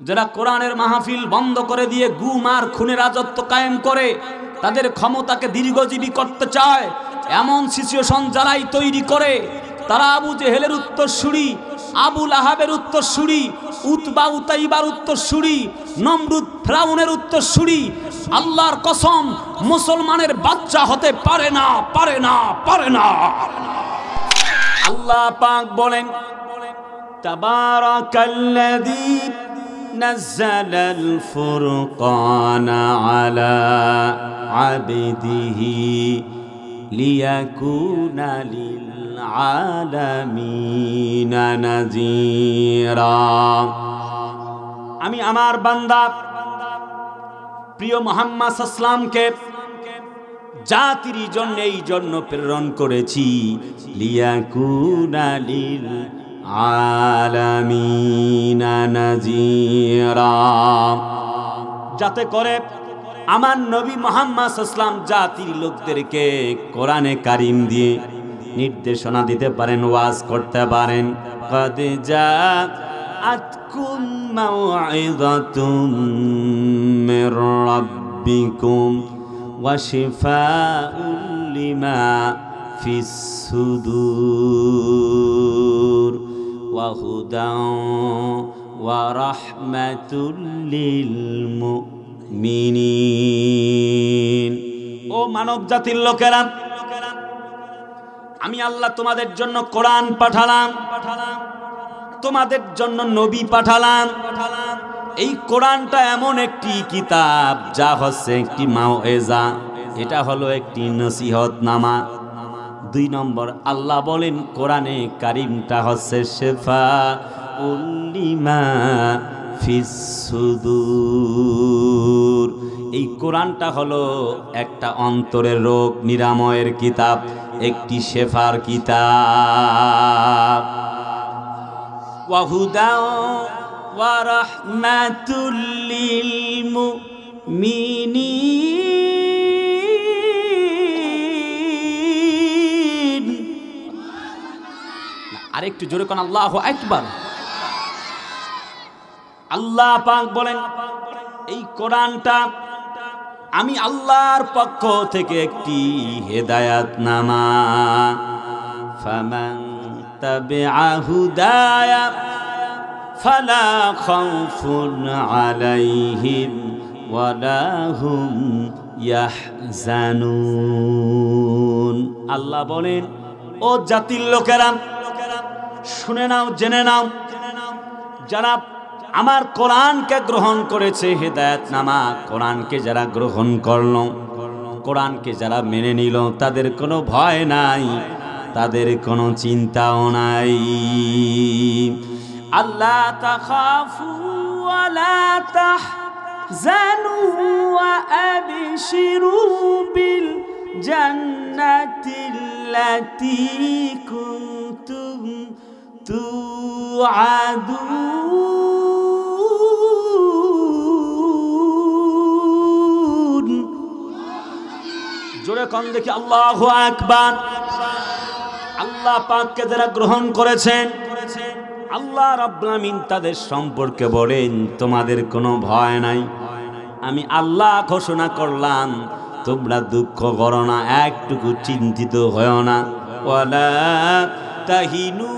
যারা কোরআনের মাহফিল বন্ধ করে দিয়ে গুম আর খুনের রাজত্ব কায়েম করে তাদের ক্ষমতাকে দীর্ঘজীবী করতে চায়, এমন সিচুয়েশন যারাই তৈরি করে, তারা আবু জেহেলের উত্তরসূরি, আবু লাহাবের উত্তরসূরি, উতবা উতাইবার উত্তরসূরি, নমরুদ ফিরাউনের উত্তরসূরি। আল্লাহর কসম, মুসলমানের বাচ্চা হতে পারে না, পারে না, পারে না। আল্লাহ পাক বলেন, তাবারাকাল্লাযী নাযালাল ফুরকানা আলা আবদিহি লিয়াকুনা লিল আলামিনা নাযীরা। আমি আমার বান্দা প্রিয় মুহাম্মদ সাল্লাল্লাহু আলাইহি ওয়াসাল্লামকে জাতির জন্য এই জন্য প্রেরণ করেছি, লিয়াকুনা লিল আলামিনা নাযীরা, যাতে করে আমার নবী মুহাম্মদ সাল্লাল্লাহু আলাইহি ওয়াসাল্লাম জাতির লোকদেরকে কোরআনে কারীম দিয়ে নির্দেশনা দিতে পারেন, ওয়াজ করতে পারেন। قد جاءتكم موعظة من ربكم وشفاء لما في الصدور وهدى ورحمة للمؤمنين। ও মানব জাতির লোকেরা, আমি আল্লাহ তোমাদের জন্য কোরআন পাঠালাম, তোমাদের জন্য নবী পাঠালাম। এই কোরআনটা এমন একটি কিতাব যা হচ্ছে একটি মাওয়েজা, এটা হলো একটি নসিহতনামা। 2 নম্বর, আল্লাহ বলেন কোরআনে কারীমটা হচ্ছে শিফাউল লিমা ফিস সুদূর। এই কোরআনটা হলো একটা অন্তরের রোগ নিরাময়ের কিতাব, একটি শেফার কিতাব। ওয়াহুদা ওয়া রাহমাতুল লিল মুমিনিন। আরেকটু জোরে কোন আল্লাহু আকবার। আল্লাহ পাক বলেন এই কোরআনটা আমি আল্লাহর পক্ষ থেকে একটি হেদায়াতনামা। ফামান তাবিআ হুদায়া ফালা খাউফুন আলাইহিম ওয়ালা হুম ইয়াহজানুন। আল্লাহ বলেন, ও জাতির লোকেরা শুনে নাও, জেনে নাও, যারা আমার কোরআনকে গ্রহণ করেছে, হেদায়েতনামা কোরআনকে যারা গ্রহণ করল, কোরআনকে যারা মেনে নিল, তাদের কোনো ভয় নাই, তাদের কোনো চিন্তাও নাই। আল্লাহ তাখাফু ওয়া লা তাহজানু ওয়া আবশিরু বিল জান্নাতিল্লাতী কুনতুম তুআদুন। জোরে কোন দেখি আল্লাহু আকবার। আল্লাহ পাককে যারা গ্রহণ করেছেন, আল্লাহ রাব্বুল আমিন তাদের সম্পর্কে বলেন তোমাদের কোনো ভয় নাই। আমি আল্লাহ ঘোষণা করলাম তোমরা দুঃখ করো না, একটুকু চিন্তিত হয়ো না। ওয়ালা তাহিনু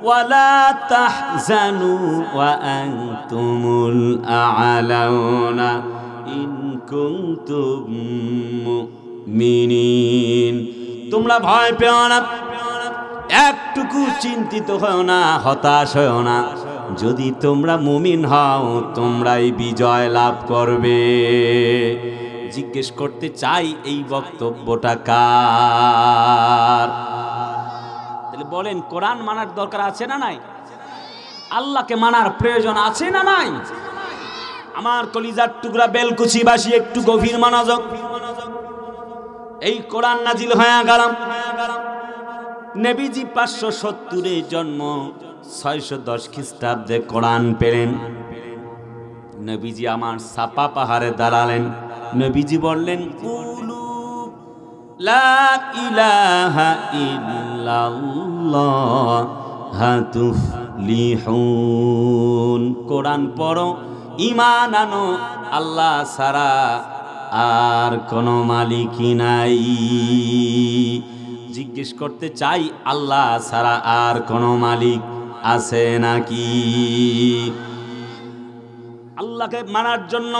ওয়ালা তাহজানু ওয়া আনতুমুল আ'লাউনা ইন কুনতুম মুমিনিন। তোমরা ভয় পেও না, একটুকু চিন্তিত হও না, হতাশ হও না। যদি তোমরা মুমিন হও তোমরাই বিজয় লাভ করবে। জিজ্ঞেস করতে চাই এই বক্তব্যটা কার? তাহলে বলেন কোরআন মানার দরকার আছে না নাই? আল্লাহকে মানার প্রয়োজন আছে না নাই? আমার কলিজার টুকরা বেলকুচিবাসী একটু গভীর মনোযোগ। এই কোরআন নাজিল হয়ে গেল, নবীজি 570 জন্ম, 610 খ্রিস্টাব্দে কোরআন পেলেন। নবীজি আমার সাপা পাহাড়ে দাঁড়ালেন। নবীজি বললেন কুলু লা ইলাহা ইল্লাল্লাহ তুফলিহুন। কোরআন পড়ো, ঈমান আনো আল্লাহ ছাড়া আর কোনো মালিকই নাই। জিজ্ঞেস করতে চাই, আল্লাহ ছাড়া আর কোনো মালিক আছে নাকি? আল্লাহকে মানার জন্য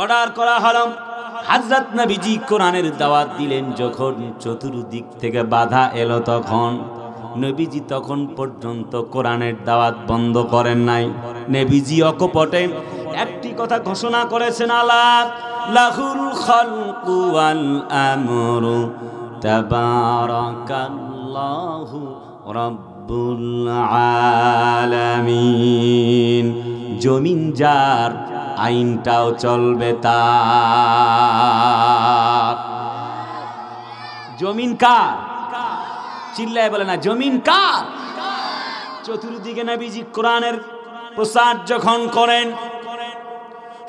অর্ডার করা হলো। হযরত নবীজি কোরআনের দাওয়াত দিলেন, যখন চতুর্দিক থেকে বাধা এলো তখন নবীজি তখন পর্যন্ত কোরআনের দাওয়াত বন্ধ করেন নাই। নবীজি অকপটে একটি কথা ঘোষণা করেছেন, আলা লাহুল খালকু ওয়াল আমরু তাবারাকাল্লাহু রাব্বুল আলামিন। জমিন যার, আইনটাও চলবে তার। জমিন কার? চিল্লায় বলে না, জমিন কার? চতুর্দিকে নবীজি কোরআনের প্রচার যখন করেন,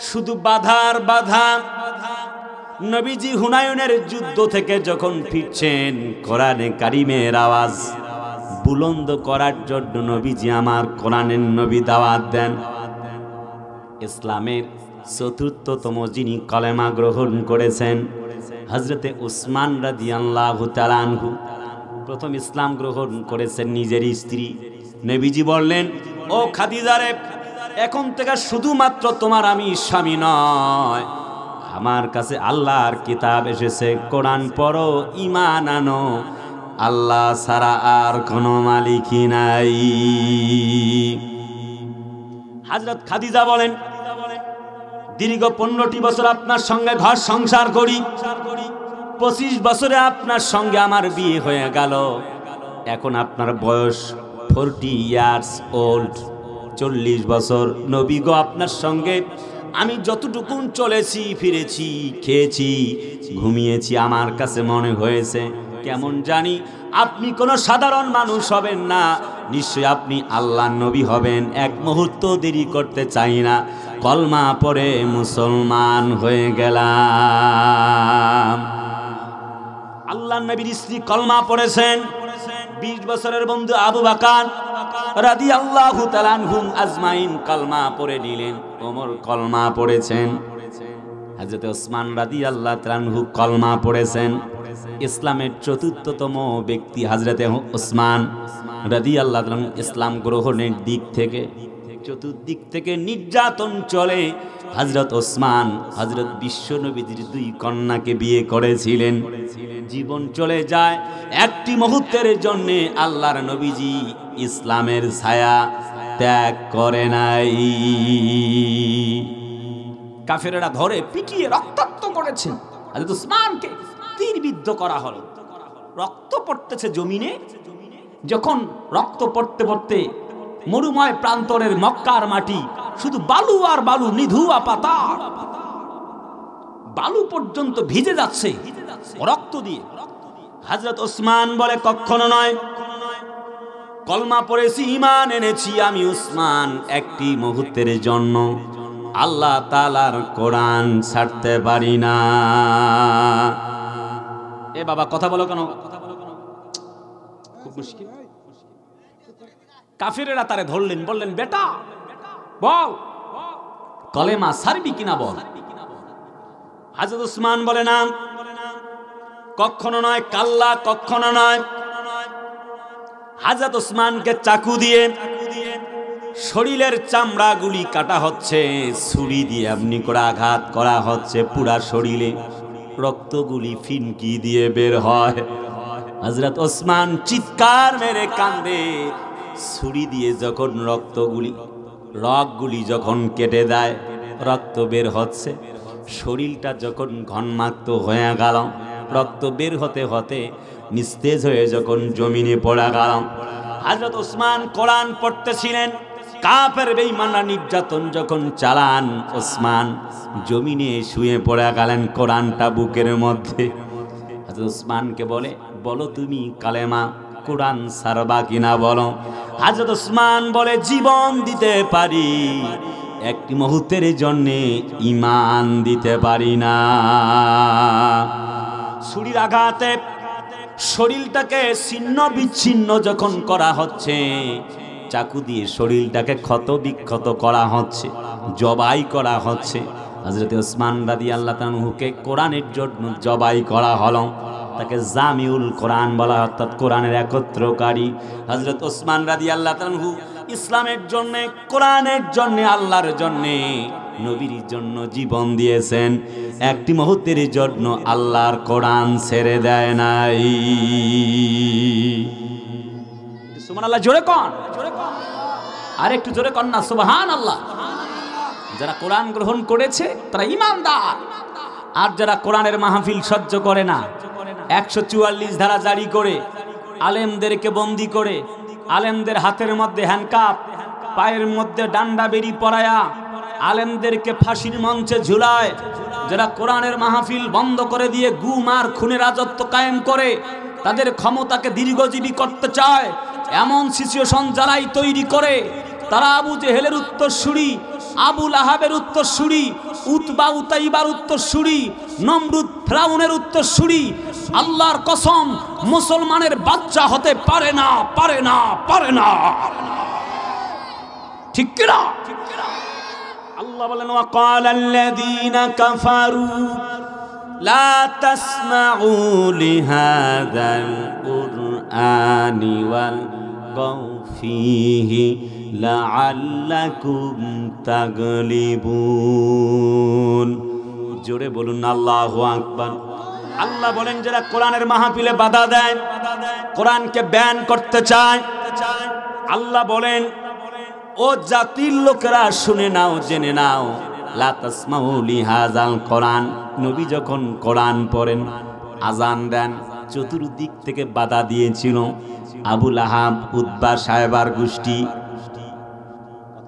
শুধু বাধার বাধা। নবীজি হুনায়নের যুদ্ধ থেকে যখন ফিরছেন, কোরআনে কারিমের আওয়াজ বুলন্দ করার জন্য নবীজি আমার কোরআনের নবী দাওয়াত দেন। ইসলামের চতুর্থতম যিনি কলেমা গ্রহণ করেছেন, হযরতে উসমান রাদিয়াল্লাহু তাআলা আনহু, প্রথম ইসলাম গ্রহণ করেছেন নিজের স্ত্রী। নবীজি বললেন, ও খাদিজা রে, এখন থেকে শুধুমাত্র তোমার আমি স্বামী নয়, আমার কাছে আল্লাহর কিতাব এসেছে, কোরআন পড়ো, ঈমান আনো, আল্লাহ ছাড়া আর কোনো মালিকই নাই। হযরত খাদিজা বলেন, দীর্ঘ 15টি বছর আপনার সঙ্গে ঘর সংসার করি, 25 বছরে আপনার সঙ্গে আমার বিয়ে হয়ে গেল, এখন আপনার বয়স 40 ইয়ার্স ওল্ড, 40 বছর। নবী গো, আপনার সঙ্গে আমি যতটুকুন চলেছি, ফিরেছি, খেয়েছি, ঘুমিয়েছি, আমার কাছে মনে হয়েছে কেমন জানি আপনি কোনো সাধারণ মানুষ হবেন না, নিশ্চয়ই আপনি আল্লাহর নবী হবেন। এক মুহূর্ত দেরি করতে চাই না, কলমা পড়ে মুসলমান হয়ে গেলাম। আল্লাহর নবীর স্ত্রী কলমা পড়েছেন। 20 বছরের বন্ধু আবু বকর রাদিয়াল্লাহু তাআলা আনহুম আজমাইন কলমা পড়ে নিলেন। ওমর কলমা পড়েছেন। হযরত ওসমান রাদিয়াল্লাহু তাআলা আনহু কলমা পড়েছেন। ইসলামের চতুর্থতম ব্যক্তি হযরতে ওসমান রাদিয়াল্লাহু তাআলা ইসলাম গ্রহণের দিক থেকে চতুর্দিক থেকে নির্যাতন চলে। হযরত ওসমান হযরত বিশ্বনবীর 2 কন্যাকে বিয়ে করেছিলেন। জীবন চলে যায়, একটি মুহূর্তের জন্য আল্লাহর নবীজি ইসলামের ছায়া ত্যাগ করে নাই। কাফেররা ধরে পিটিয়ে রক্তাক্ত করেছেন। হযরত ওসমানকে তীরবিদ্ধ করা হলো। রক্ত পড়তেছে জমিনে। যখন রক্ত পড়তে পড়তে মরুময় প্রান্তরের মক্কার মাটি শুধু বালু আর বালু, নিধুয়া পাতা, বালু পর্যন্ত ভিজে যাচ্ছে রক্ত দিয়ে। হযরত ওসমান বলে, কখনো নয়, কলমা পড়েছি, ঈমান এনেছি আমি ওসমান, একটি মুহূর্তের জন্য আল্লাহ তাআলার কোরআন ছাড়তে পারি না। এ বাবা, কথা বলো কেন? খুব মুশকিল। কাফিরেরা তারে ধরলেন, বললেন, বেটা বল, কলেমা ছাড়বি কিনা বল। হযরত ওসমান বলে, না, কখনো নয়, কাল্লা, কখনো নয়। হযরত ওসমানকে চাকু দিয়ে শরীরের চামড়াগুলি কাটা হচ্ছে, ছুরি দিয়ে এমনি করে আঘাত করা হচ্ছে পুরা শরীরে, রক্তগুলি ফিনকি দিয়ে বের হয়। হযরত ওসমান চিৎকার মেরে কান্দে। ছুরি দিয়ে যখন রগগুলি যখন কেটে দেয়, রক্ত বের হচ্ছে, শরীরটা যখন ঘনমাক্ত হয়ে গেল, রক্ত বের হতে হতে নিস্তেজ হয়ে যখন জমিনে পড়া গেল। হযরত ওসমান কোরআন পড়তেছিলেন। কাফের বেঈমানরা নির্যাতন যখন চালান, ওসমান জমিনে শুয়ে পড়ে গেলেন, কোরআনটা বুকের মধ্যে। হযরত ওসমানকে বলে, বলো তুমি কালেমা কোরআন ছাড়বা কিনা বলো। হযরত ওসমান বলে, জীবন দিতে পারি, একটি মুহূর্তের জন্য ঈমান দিতে পারি না। ছুরির আঘাতে শরীরটাকে ছিন্ন বিচ্ছিন্ন যখন করা হচ্ছে, চাকু দিয়ে শরীরটাকে ক্ষত বিক্ষত করা হচ্ছে, জবাই করা হচ্ছে। হযরত ওসমান রাদিয়াল্লাহু তাআলাকে কোরআনের জন্য জবাই করা হলো। তাকে জামিউল কোরআন বলা, অর্থাৎ কোরআনের একত্রকারী। হযরত ওসমান রাদিয়াল্লাহু তাআলা ইসলামের জন্য, কোরআনের জন্য, আল্লাহর জন্য, নবীর জন্য জীবন দিয়েছেন। একটি মুহূর্তের জন্য আল্লাহর কোরআন ছেড়ে দেয় নাই। সুবহানাল্লাহ, জোরে কন, আর একটু জোরে কন না সুবহানাল্লাহ। যারা কোরআন গ্রহণ করেছে তারা ঈমানদার, আর যারা কোরআনের মাহফিল সহ্য করে না, 144 ধারা জারি করে, আলেমদেরকে বন্দী করে, আলেমদের হাতের মধ্যে হ্যান্ডকাপ, পায়ের মধ্যে ডান্ডা বেরি পরায়া আলেমদেরকে ফাঁসির মঞ্চে ঝুলায়, যারা কোরআনের মাহফিল বন্ধ করে দিয়ে গুম আর খুনের রাজত্ব কায়েম করে, তাদের ক্ষমতাকে দীর্ঘজীবী করতে চায়, এমন সিচুয়েশন যারাই তৈরি করে, তারা আবু জেহেলের উত্তরসূরি, আবু লাহাবের উত্তরসূরি, উতবা উতাইবার উত্তরসূরি, নমরুদ ফিরাউনের উত্তরসূরি। আল্লাহর কসম, মুসলমানের বাচ্চা হতে পারে না, পারে না, পারে না। ঠিক কি না? আল্লাহ বলেন, ওয়াকালাল্লাযীনা কাফারু লা তাসমাউ লিহাযাল কুরআনি ওয়ালগাউ ফীহি লাআল্লাকুম তাগলিবুন। জোরে বলুন আল্লাহু আকবার। আল্লাহ বলেন, যারা কোরআনের মাহফিলে বাধা দেয়, কোরআনকে ব্যান করতে চায়, আল্লাহ বলেন, ও জাতির লোকেরা শুনে নাও, জেনে নাও, লা তাসমাউ লিহাযাল কোরআন। নবী যখন কোরআন পড়েন, আজান দেন, চতুর্দিক থেকে বাধা দিয়েছিল আবু লাহাব, উতবা সাহেবার গোষ্ঠী,